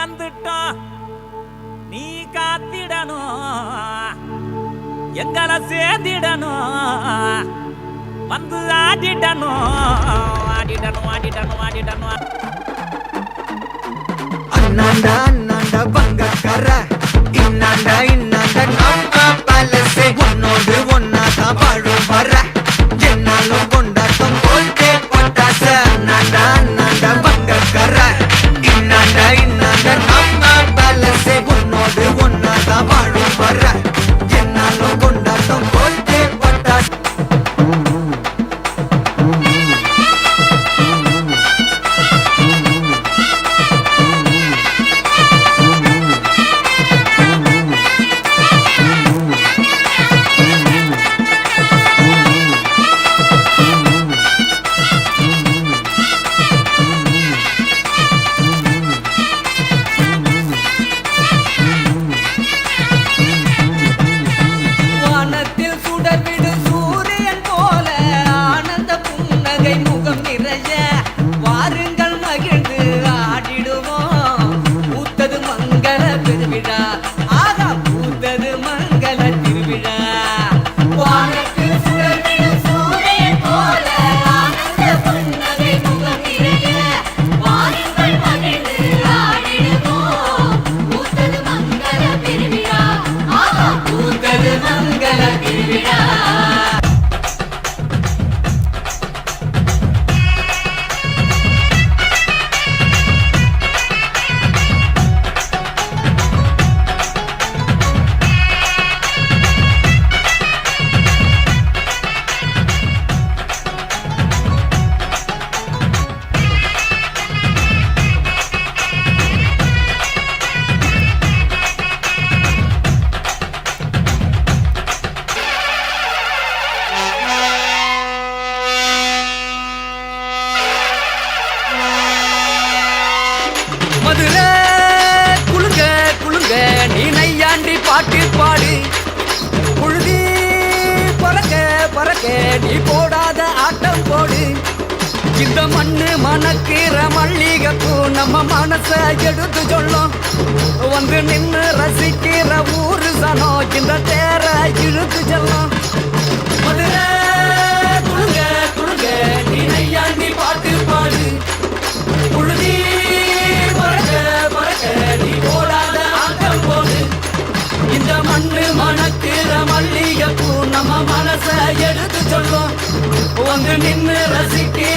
வந்துட்டோம் நீ காத்திடணும் எங்களை சேர்த்திடணும் வந்து ஆடிடணும் ஆடிடணும் ஆடிடணும் ஆடிடணும் அண்ணாண்டா அண்ணாண்டா பங்கக்கார இன்னாண்டா இன்னாண்டா நம்ம பலசே உன்னோடு ஒன்னாதான் வாழும் வர என்னாலும் கொண்டாட்டம் போல்தே பட்டாச அண்ணாண்டா அண்ணாண்டா பங்கக்கார இன்னாண்டா இன்னாண்டா நம்ம பலசே உன்னோடு ஒன்னாதான் வாழும் வர என்னாலும் கொண்டாட்டம் போல்தே பட்டாச நீ நையாண்டி பாட்டு பாடு புழுதி பறக்க பறக்க நீ போடாத ஆட்டம் போடு இந்த மண்ணு மணக்கிற மல்லிகைப்பூ நம்ம மனச எடுத்து சொல்லும் வந்து நின்று ரசிக்கிற ஊரு சனம் இந்த தேர இழுத்து செல்லும் மதுரை குழுங்க குழுங்க நீ நையாண்டி பாட்டு பாடு புழுதி பறக்க பறக்க நீ போடாத ஆட்டம் போடு இந்த மண்ணு மணக்கிற மல்லிகைப்பூ நம்ம மனச எடுத்து சொல்லும் வந்து நின்று ரசிக்கிற